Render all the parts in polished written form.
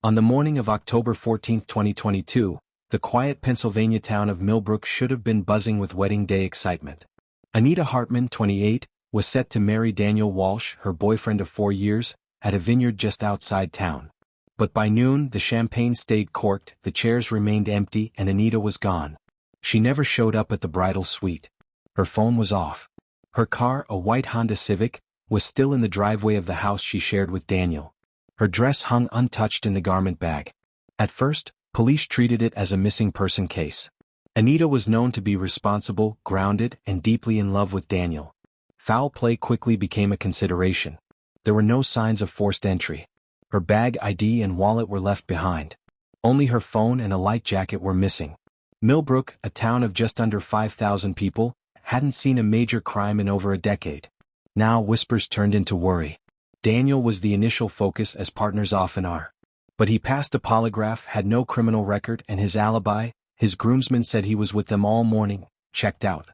On the morning of October 14, 2022, the quiet Pennsylvania town of Millbrook should have been buzzing with wedding day excitement. Anita Hartman, 28, was set to marry Daniel Walsh, her boyfriend of 4 years, at a vineyard just outside town. But by noon the champagne stayed corked, the chairs remained empty, and Anita was gone. She never showed up at the bridal suite. Her phone was off. Her car, a white Honda Civic, was still in the driveway of the house she shared with Daniel. Her dress hung untouched in the garment bag. At first, police treated it as a missing person case. Anita was known to be responsible, grounded, and deeply in love with Daniel. Foul play quickly became a consideration. There were no signs of forced entry. Her bag, ID, and wallet were left behind. Only her phone and a light jacket were missing. Millbrook, a town of just under 5,000 people, hadn't seen a major crime in over a decade. Now whispers turned into worry. Daniel was the initial focus, as partners often are. But he passed a polygraph, had no criminal record, and his alibi, his groomsmen said he was with them all morning, checked out.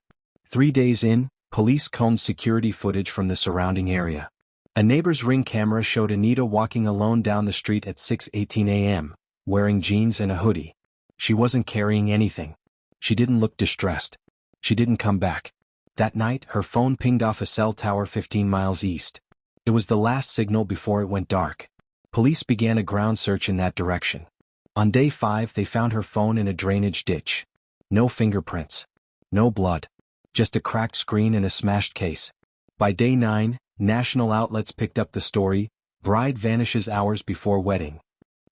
3 days in, police combed security footage from the surrounding area. A neighbor's Ring camera showed Anita walking alone down the street at 6:18 a.m., wearing jeans and a hoodie. She wasn't carrying anything. She didn't look distressed. She didn't come back. That night, her phone pinged off a cell tower 15 miles east. It was the last signal before it went dark. Police began a ground search in that direction. On day 5, they found her phone in a drainage ditch. No fingerprints. No blood. Just a cracked screen and a smashed case. By day 9, national outlets picked up the story, "Bride vanishes hours before wedding."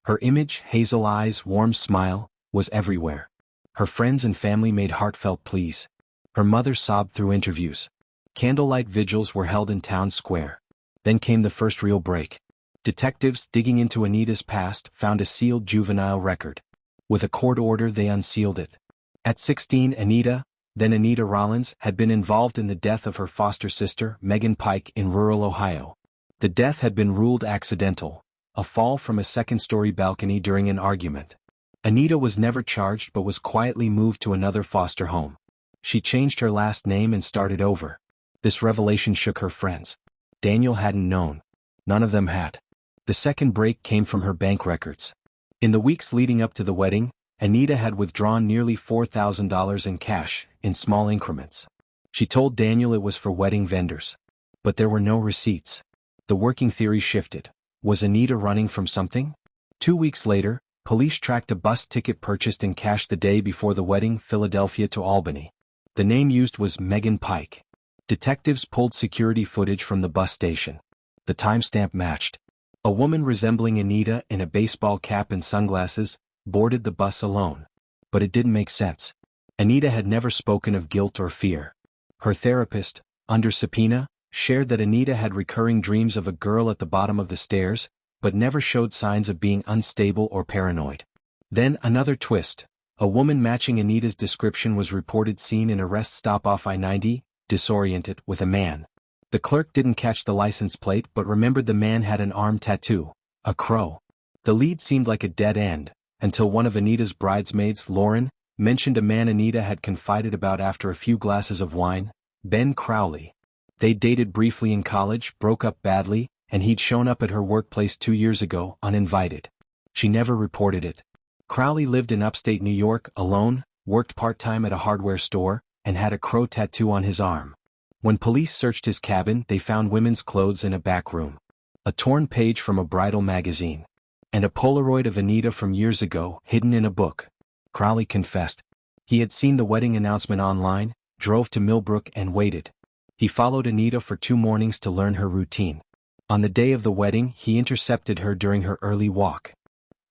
Her image, hazel eyes, warm smile, was everywhere. Her friends and family made heartfelt pleas. Her mother sobbed through interviews. Candlelight vigils were held in town square. Then came the first real break. Detectives, digging into Anita's past, found a sealed juvenile record. With a court order, they unsealed it. At 16, Anita, then Anita Rollins, had been involved in the death of her foster sister, Megan Pike, in rural Ohio. The death had been ruled accidental, a fall from a second-story balcony during an argument. Anita was never charged but was quietly moved to another foster home. She changed her last name and started over. This revelation shook her friends. Daniel hadn't known. None of them had. The second break came from her bank records. In the weeks leading up to the wedding, Anita had withdrawn nearly $4,000 in cash, in small increments. She told Daniel it was for wedding vendors. But there were no receipts. The working theory shifted. Was Anita running from something? 2 weeks later, police tracked a bus ticket purchased in cash the day before the wedding, Philadelphia to Albany. The name used was Megan Pike. Detectives pulled security footage from the bus station. The timestamp matched. A woman resembling Anita in a baseball cap and sunglasses boarded the bus alone. But it didn't make sense. Anita had never spoken of guilt or fear. Her therapist, under subpoena, shared that Anita had recurring dreams of a girl at the bottom of the stairs, but never showed signs of being unstable or paranoid. Then another twist. A woman matching Anita's description was reported seen in a rest stop off I-90, disoriented, with a man. The clerk didn't catch the license plate but remembered the man had an arm tattoo, a crow. The lead seemed like a dead end, until one of Anita's bridesmaids, Lauren, mentioned a man Anita had confided about after a few glasses of wine, Ben Crowley. They'd dated briefly in college, broke up badly, and he'd shown up at her workplace 2 years ago, uninvited. She never reported it. Crowley lived in upstate New York, alone, worked part-time at a hardware store, and had a crow tattoo on his arm. When police searched his cabin, they found women's clothes in a back room. A torn page from a bridal magazine. And a Polaroid of Anita from years ago, hidden in a book. Crowley confessed. He had seen the wedding announcement online, drove to Millbrook and waited. He followed Anita for 2 mornings to learn her routine. On the day of the wedding, he intercepted her during her early walk.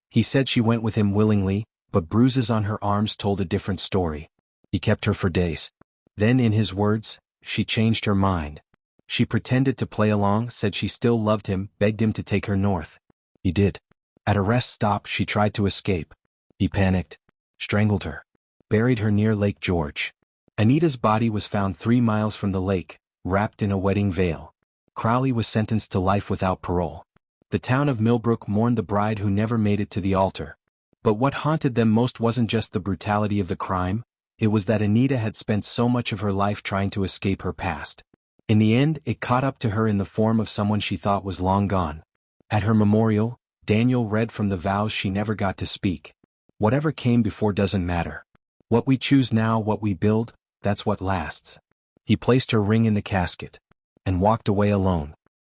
He said she went with him willingly, but bruises on her arms told a different story. He kept her for days. Then, in his words, she changed her mind. She pretended to play along, said she still loved him, begged him to take her north. He did. At a rest stop, she tried to escape. He panicked, strangled her, buried her near Lake George. Anita's body was found 3 miles from the lake, wrapped in a wedding veil. Crowley was sentenced to life without parole. The town of Millbrook mourned the bride who never made it to the altar. But what haunted them most wasn't just the brutality of the crime, it was that Anita had spent so much of her life trying to escape her past. In the end, it caught up to her in the form of someone she thought was long gone. At her memorial, Daniel read from the vows she never got to speak. Whatever came before doesn't matter. What we choose now, what we build, that's what lasts. He placed her ring in the casket and walked away alone.